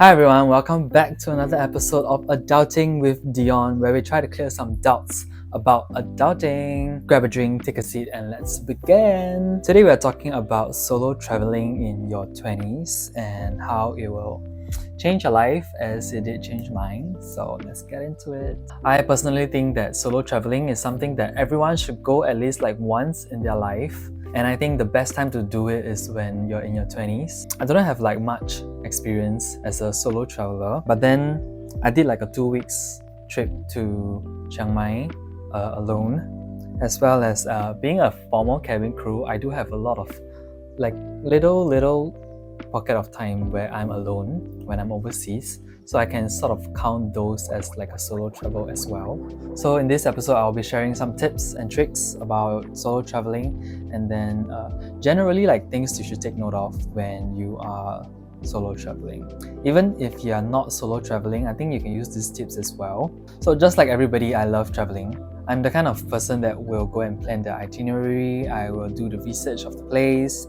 Hi everyone, welcome back to another episode of Adouting with Dion, where we try to clear some doubts about adulting. Grab a drink, take a seat, and let's begin. Today we are talking about solo traveling in your 20s and how it will change your life as it did change mine. So let's get into it. I personally think that solo traveling is something that everyone should go at least like once in their life. And I think the best time to do it is when you're in your 20s. I don't have like much experience as a solo traveler, but then I did like a 2 weeks trip to Chiang Mai alone, as well as being a former cabin crew. I do have a lot of like little pocket of time where I'm alone when I'm overseas, so I can sort of count those as like a solo travel as well. So in this episode, I'll be sharing some tips and tricks about solo traveling, and then generally like things you should take note of when you are solo traveling. Even if you are not solo traveling, I think you can use these tips as well. So just like everybody, I love traveling. I'm the kind of person that will go and plan the itinerary. I will do the research of the place,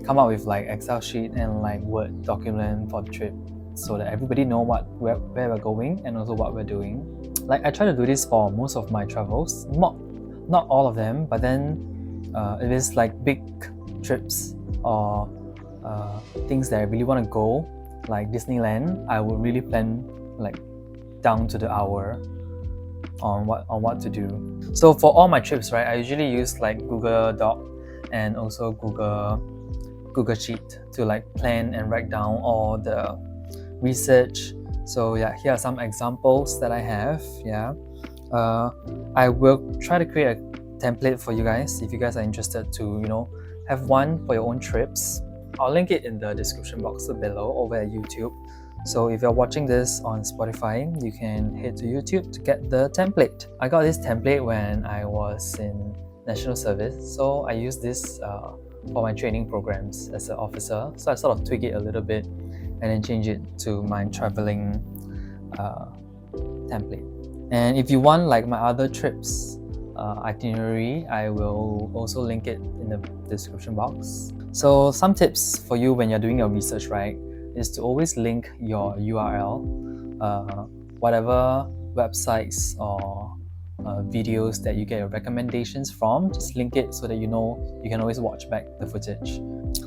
come up with like Excel sheet and like Word document for the trip, so that everybody know where we're going and also what we're doing. Like I try to do this for most of my travels, not all of them, but then if it's like big trips or things that I really want to go, like Disneyland, I would really plan like down to the hour on what to do. So for all my trips, right, I usually use like Google Doc and also Google Sheet to like plan and write down all the research. So yeah, here are some examples that I have. I will try to create a template for you guys if you guys are interested to have one for your own trips. I'll link it in the description box below over at YouTube. So if you're watching this on Spotify, you can head to YouTube to get the template. I got this template when I was in National Service, so I use this for my training programs as an officer. So I sort of tweak it a little bit and then change it to my traveling template. And if you want like my other trips itinerary, I will also link it in the description box. So some tips for you when you're doing your research, right, is to always link your URL, whatever websites or videos that you get your recommendations from, just link it so that you can always watch back the footage.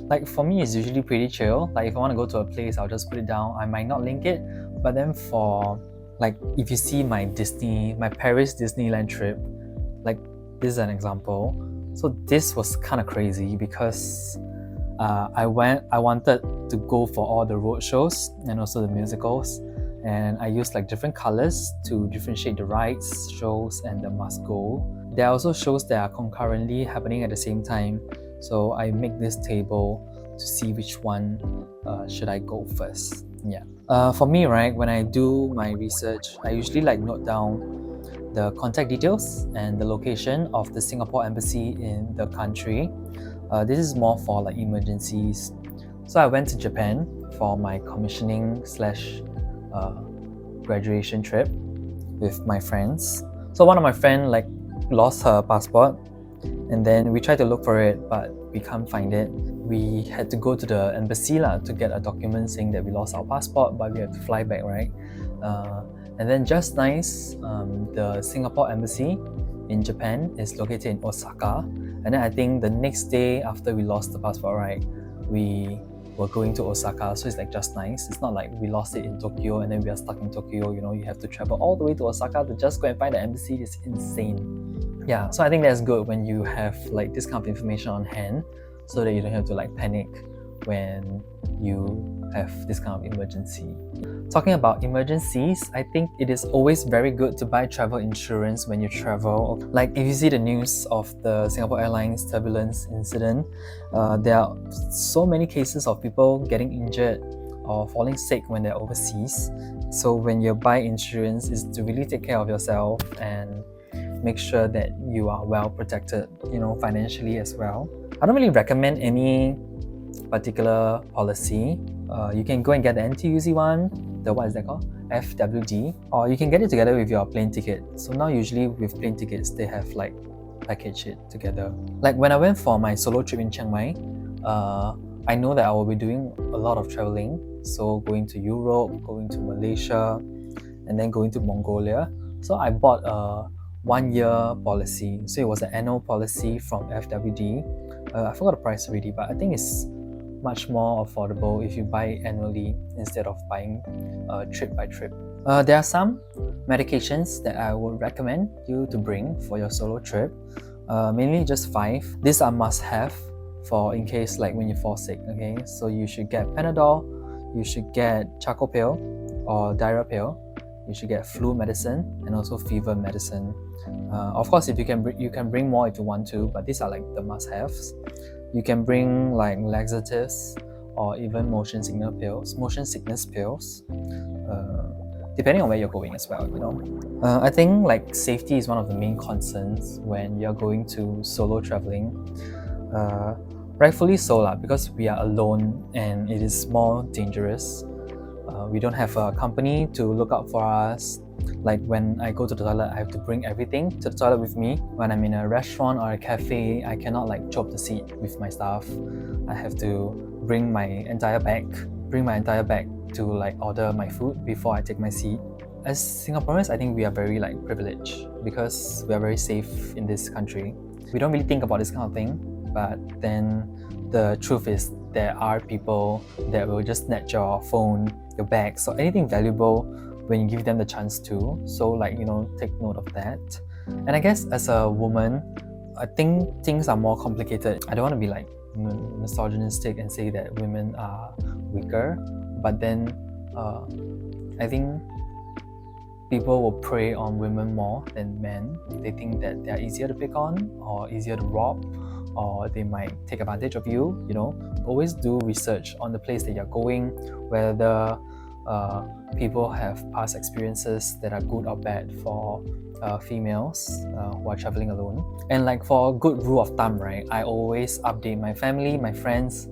Like for me, it's usually pretty chill. Like if I want to go to a place, I'll just put it down. I might not link it, but then for like if you see my Paris Disneyland trip, like this is an example. So this was kind of crazy because I wanted to go for all the road shows and also the musicals, and I used like different colors to differentiate the rides, shows, and the must go. There are also shows that are concurrently happening at the same time, so I make this table to see which one should I go first. For me, right, when I do my research, I usually like note down the contact details and the location of the Singapore embassy in the country. This is more for like emergencies. So I went to Japan for my commissioning / graduation trip with my friends. So one of my friends like lost her passport, and then we tried to look for it, but we can't find it. We had to go to the embassy to get a document saying that we lost our passport, but we have to fly back, right? And then just nice, the Singapore embassy in Japan is located in Osaka. And then I think the next day after we lost the passport, right, we were going to Osaka. So it's like just nice. It's not like we lost it in Tokyo and then we are stuck in Tokyo. You have to travel all the way to Osaka to just go and find the embassy. It's insane. Yeah, so I think that's good when you have like this kind of information on hand, so that you don't have to like panic when you have this kind of emergency. Talking about emergencies, I think it is always very good to buy travel insurance when you travel. Like if you see the news of the Singapore Airlines turbulence incident, there are so many cases of people getting injured or falling sick when they're overseas. So when you buy insurance, is to really take care of yourself and make sure that you are well protected, financially as well. I don't really recommend any particular policy. You can go and get the NTUC one, what is that called? FWD, or you can get it together with your plane ticket. So now usually with plane tickets, they have like package it together. Like when I went for my solo trip in Chiang Mai, I know that I will be doing a lot of traveling, so going to Europe, going to Malaysia, and then going to Mongolia. So I bought a 1 year policy. So it was an annual policy from FWD. I forgot the price already, but I think it's much more affordable if you buy it annually instead of buying trip by trip. There are some medications that I would recommend you to bring for your solo trip. Mainly just 5. These are must-have for in case like when you fall sick. Okay, so you should get Panadol, you should get charcoal pill or diarrhea pill, you should get flu medicine and also fever medicine. Of course, if you can bring more if you want to, but these are like the must-haves. You can bring like laxatives or even motion sickness pills, depending on where you're going as well, you know. I think like safety is one of the main concerns when you're going to solo traveling. Rightfully so, because we are alone and it is more dangerous. We don't have a company to look out for us. Like when I go to the toilet, I have to bring everything to the toilet with me. When I'm in a restaurant or a cafe, I cannot like chop the seat with my stuff. I have to bring my entire bag to like order my food before I take my seat. As Singaporeans, I think we are very like privileged because we are very safe in this country. We don't really think about this kind of thing, but then the truth is there are people that will just snatch your phone, your bags, or anything valuable when you give them the chance to. So like, you know, take note of that. And I guess as a woman, I think things are more complicated. I don't want to be like misogynistic and say that women are weaker, but then I think people will prey on women more than men. They think that they are easier to pick on or easier to rob, or they might take advantage of you. You know, always do research on the place that you're going, whether people have past experiences that are good or bad for females who are traveling alone. And like for a good rule of thumb, right, I always update my family, my friends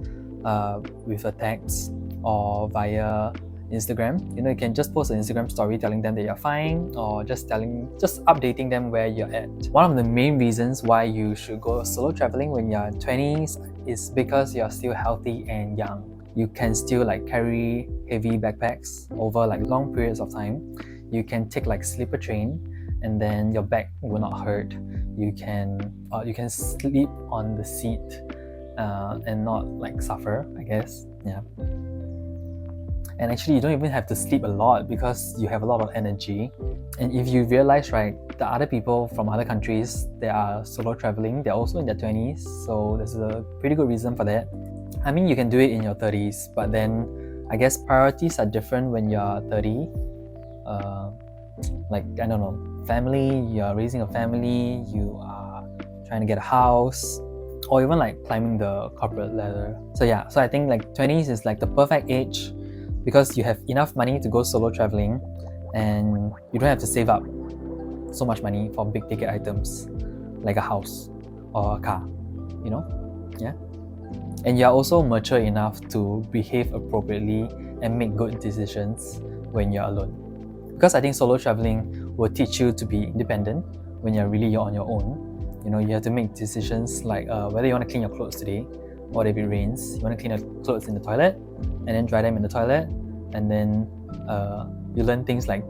with a text or via Instagram. You know, you can just post an Instagram story telling them that you're fine, or just updating them where you're at. One of the main reasons why you should go solo traveling when you're 20s is because you're still healthy and young. You can still like carry heavy backpacks over like long periods of time. You can take like sleeper train and then your back will not hurt. You can sleep on the seat and not like suffer, I guess. Yeah. And actually, you don't even have to sleep a lot because you have a lot of energy. And if you realize, right, the other people from other countries that are solo traveling, they're also in their 20s. So there's a pretty good reason for that. I mean, you can do it in your 30s, but then I guess priorities are different when you're 30. Like, I don't know, family, you're raising a family, you are trying to get a house, or even like climbing the corporate ladder. So yeah, so I think like 20s is like the perfect age because you have enough money to go solo traveling and you don't have to save up so much money for big ticket items like a house or a car, you know? Yeah. And you're also mature enough to behave appropriately and make good decisions when you're alone. Because I think solo traveling will teach you to be independent when you're really on your own. You know, you have to make decisions like whether you want to clean your clothes today, or if it rains, you want to clean your clothes in the toilet and then dry them in the toilet, and then you learn things like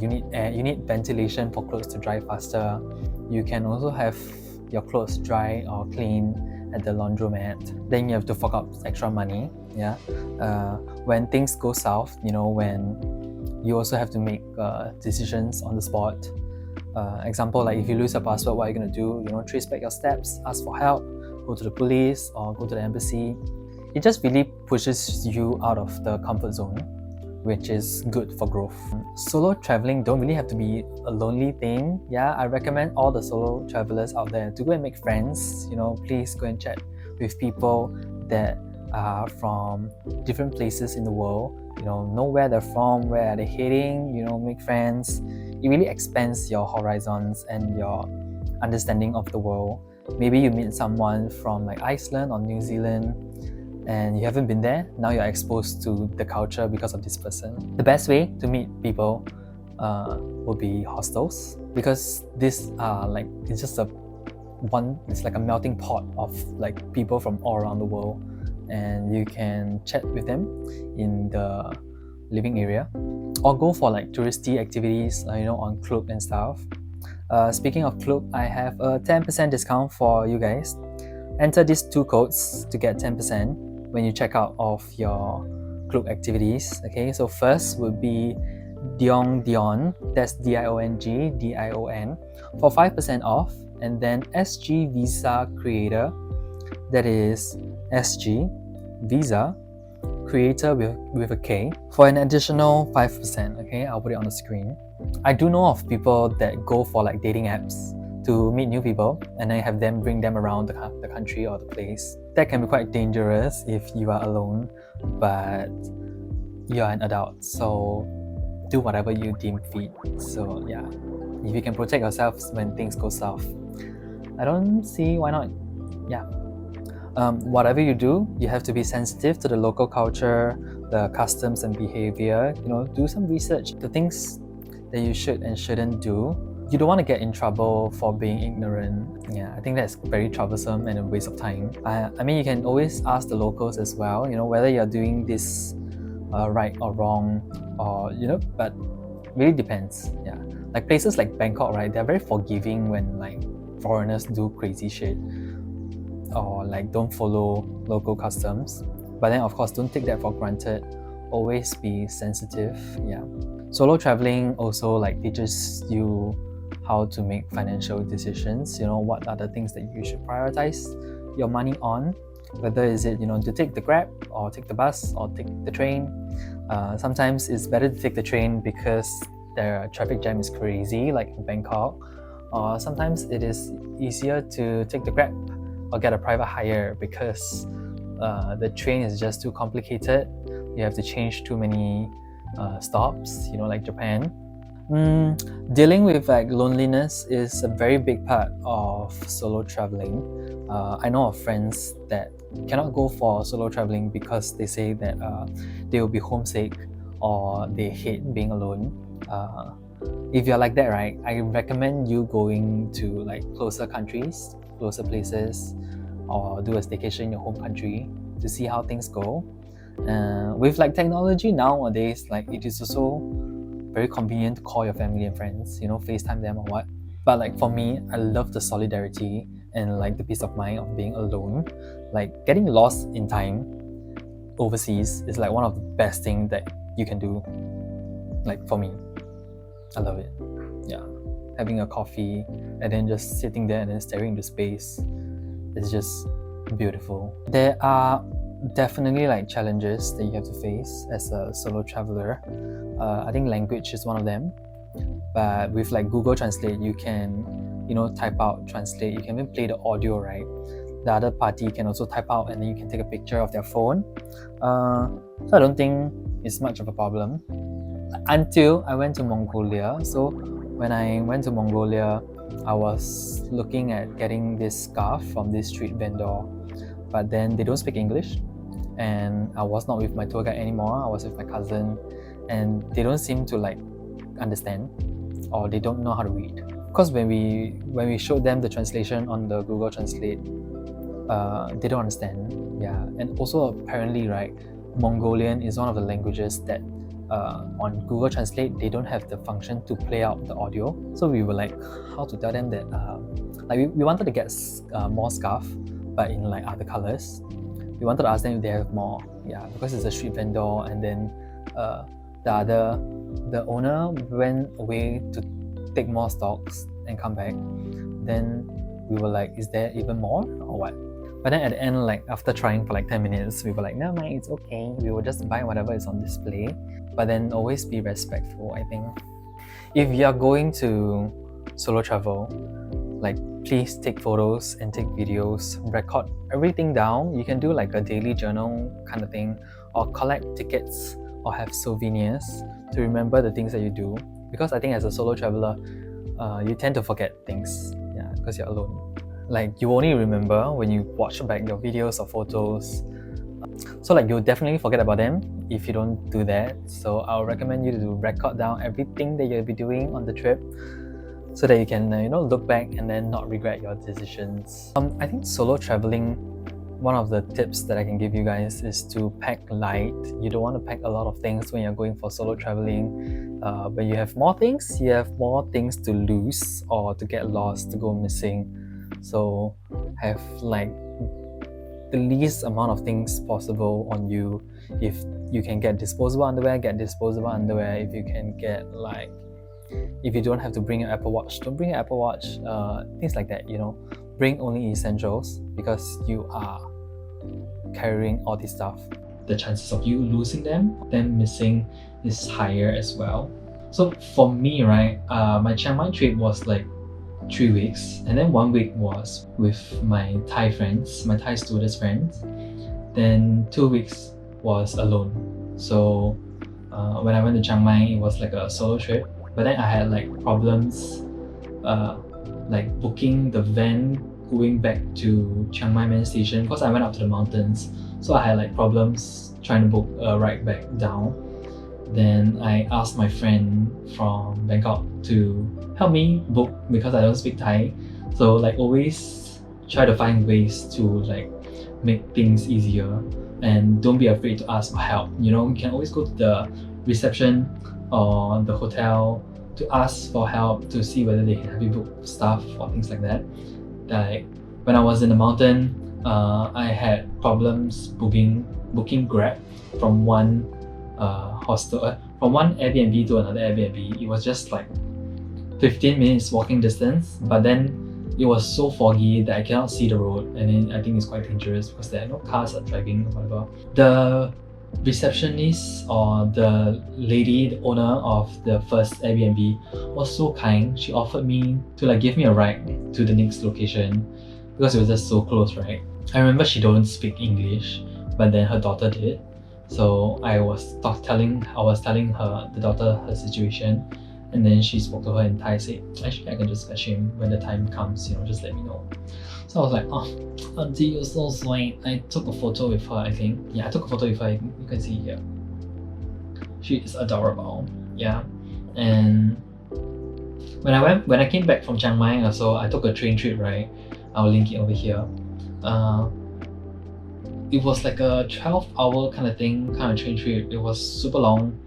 you need ventilation for clothes to dry faster. You can also have your clothes dry or clean at the laundromat. Then you have to fork out extra money. Yeah, when things go south, you know, when you also have to make decisions on the spot. Example, like if you lose your passport, what are you going to do? You know, trace back your steps, ask for help, go to the police or go to the embassy. It just really pushes you out of the comfort zone, which is good for growth. Solo traveling don't really have to be a lonely thing. Yeah, I recommend all the solo travelers out there to go and make friends. You know, please go and chat with people that are from different places in the world. You know where they're from, where are they heading, you know, make friends. It really expands your horizons and your understanding of the world. Maybe you meet someone from like Iceland or New Zealand and you haven't been there. Now you're exposed to the culture because of this person. The best way to meet people will be hostels, because this like it's like a melting pot of like people from all around the world, and you can chat with them in the living area, or go for like touristy activities, on Klook and stuff. Speaking of Klook, I have a 10% discount for you guys. Enter these 2 codes to get 10% when you check out of your Klook activities. Okay, so first would be Dion, that's Dion, for 5% off, and then SG Visa Creator, that is SG Visa Creator with a K, for an additional 5%. Okay, I'll put it on the screen. I do know of people that go for like dating apps to meet new people and then have them bring them around the country or the place. That can be quite dangerous if you are alone, but you are an adult, so do whatever you deem fit. So yeah, if you can protect yourselves when things go south, I don't see why not. Yeah. Whatever you do, you have to be sensitive to the local culture, the customs and behavior. Do some research, the things that you should and shouldn't do. You don't want to get in trouble for being ignorant. Yeah, I think that's very troublesome and a waste of time. I mean, you can always ask the locals as well, whether you're doing this right or wrong, or but really depends. Yeah, like places like Bangkok, right? They're very forgiving when like foreigners do crazy shit or like don't follow local customs. But then of course, don't take that for granted. Always be sensitive. Yeah. Solo traveling also like teaches you how to make financial decisions. What are the things that you should prioritize your money on, whether is it to take the Grab or take the bus or take the train. Sometimes it's better to take the train because the traffic jam is crazy, like in Bangkok, or sometimes it is easier to take the Grab or get a private hire because the train is just too complicated. You have to change too many stops, like Japan. Dealing with like loneliness is a very big part of solo traveling. I know of friends that cannot go for solo traveling because they say that they will be homesick or they hate being alone. If you're like that, right, I recommend you going to like closer countries, closer places, or do a staycation in your home country to see how things go. With like technology nowadays, like it is also very convenient to call your family and friends, FaceTime them or what. But like for me, I love the solidarity and like the peace of mind of being alone. Like getting lost in time overseas is like one of the best things that you can do. Like for me, I love it. Yeah, having a coffee and then just sitting there and then staring into space is just beautiful. There are definitely like challenges that you have to face as a solo traveler. I think language is one of them, but with like Google Translate, you can type out, translate. You can even play the audio, right? The other party can also type out and then you can take a picture of their phone. So I don't think it's much of a problem until I went to Mongolia. So when I went to Mongolia, I was looking at getting this scarf from this street vendor, but then they don't speak English, and I was not with my tour guide anymore. I was with my cousin, and they don't seem to like understand, or they don't know how to read. Because when we showed them the translation on the Google Translate, they don't understand. Yeah, and also apparently, right, Mongolian is one of the languages that on Google Translate they don't have the function to play out the audio. So we were like, how to tell them that like we wanted to get more scarf, but in like other colors. We wanted to ask them if they have more. Yeah, because it's a street vendor, and then the owner went away to take more stocks and come back. Then we were like, is there even more or what? But then at the end, like after trying for like 10 minutes, we were like, never mind, it's okay. We will just buy whatever is on display. But then always be respectful, I think. If you're going to solo travel, like please take photos and take videos, record everything down. You can do like a daily journal kind of thing, or collect tickets or have souvenirs to remember the things that you do. Because I think as a solo traveler, you tend to forget things, yeah, because you're alone. Like you only remember when you watch back your videos or photos. So like you'll definitely forget about them if you don't do that. So I'll recommend you to record down everything that you'll be doing on the trip, so that you can look back and then not regret your decisions. I think solo traveling one of the tips that I can give you guys is to pack light. You don't want to pack a lot of things when you're going for solo traveling. When you have more things, you have more things to lose or to get lost, to go missing. So have like the least amount of things possible on you. If you can get disposable underwear, get disposable underwear. If you can get if you don't have to bring your Apple Watch, don't bring your Apple Watch. Things like that, bring only essentials, because you are carrying all this stuff. The chances of you losing them missing, is higher as well. So for me, right, my Chiang Mai trip was like 3 weeks, and then 1 week was with my Thai friends, my Thai students friends. Then 2 weeks was alone. So when I went to Chiang Mai, it was like a solo trip. But then I had like problems like booking the van going back to Chiang Mai main station, because I went up to the mountains. So I had like problems trying to book a ride back down. Then I asked my friend from Bangkok to help me book, because I don't speak Thai. So like always try to find ways to like make things easier, and don't be afraid to ask for help. You can always go to the reception or the hotel to ask for help, to see whether they can help you book stuff or things like that. Like when I was in the mountain, I had problems booking Grab from one hostel, from one Airbnb to another Airbnb. It was just like 15 minutes walking distance, but then it was so foggy that I cannot see the road, and then I think it's quite dangerous because there are no cars are driving or whatever. The receptionist, or the lady, the owner of the first Airbnb, was so kind. She offered me to like give me a ride to the next location, because it was just so close, right? I remember she don't speak English, but then her daughter did. So I was telling the daughter her situation, and then she spoke to her in Thai, said, actually I can just fetch him when the time comes, just let me know. So I was like, oh, auntie, you're so sweet. I took a photo with her, I think. Yeah, I took a photo with her, you can see here. She is adorable, yeah. And when I came back from Chiang Mai, also I took a train trip, right? I'll link it over here. It was like a 12-hour kind of train trip. It was super long,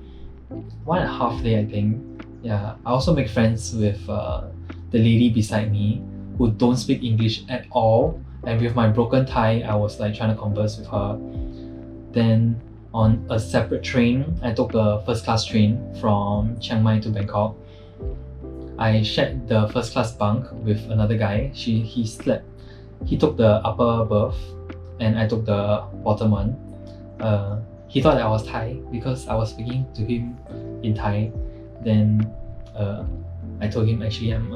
1.5 day, I think. Yeah, I also make friends with the lady beside me, who don't speak English at all, and with my broken Thai, I was like trying to converse with her. Then on a separate train, I took a first class train from Chiang Mai to Bangkok. I shared the first class bunk with another guy. He took the upper berth, and I took the bottom one. He thought that I was Thai because I was speaking to him in Thai. Then I told him actually I'm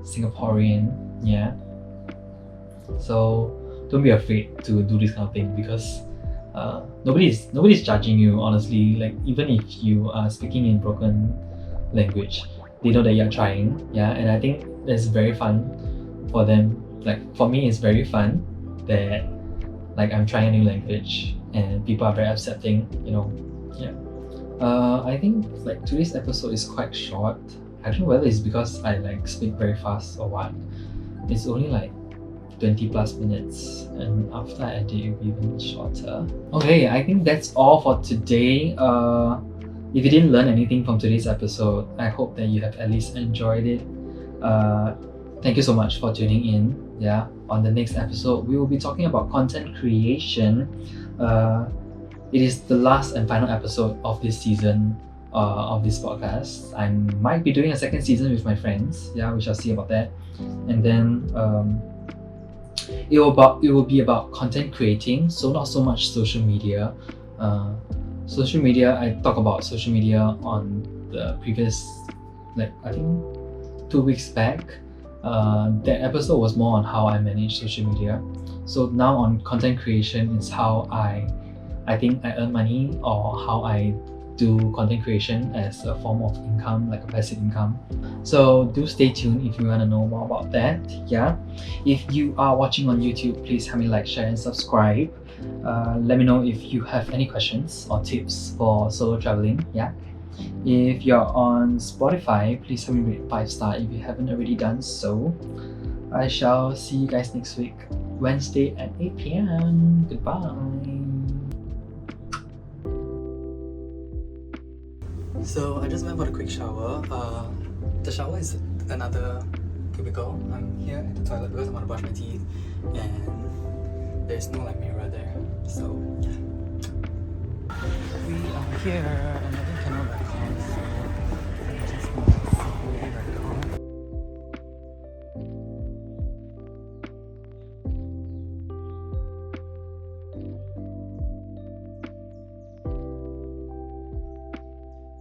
Singaporean, yeah. So don't be afraid to do this kind of thing, because nobody's judging you, honestly. Like even if you are speaking in broken language, they know that you're trying, yeah. And I think it's very fun for them. Like for me, it's very fun that like I'm trying a new language and people are very accepting, yeah. I think like today's episode is quite short. I don't know whether it's because I like speak very fast or what. It's only like 20 plus minutes, and after I edit it'll be even shorter. Okay, I think that's all for today. If you didn't learn anything from today's episode, I hope that you have at least enjoyed it. Thank you so much for tuning in. Yeah, on the next episode we will be talking about content creation. It is the last and final episode of this season of this podcast. I might be doing a second season with my friends. Yeah, we shall see about that. And then it will be about content creating, so not so much social media. Social media, I talk about social media on the previous, like I think 2 weeks back. That episode was more on how I manage social media. So now on content creation is how I think I earn money, or how I do content creation as a form of income, like a passive income. So do stay tuned if you want to know more about that. Yeah, if you are watching on YouTube, please help me like, share and subscribe. Let me know if you have any questions or tips for solo traveling. Yeah, if you're on Spotify, please help me rate 5 star if you haven't already done so. I shall see you guys next week. Wednesday at 8 p.m. Goodbye. So I just went for a quick shower. The shower is another cubicle. I'm here at the toilet because I want to brush my teeth, and there's no like mirror there. So yeah. We are here.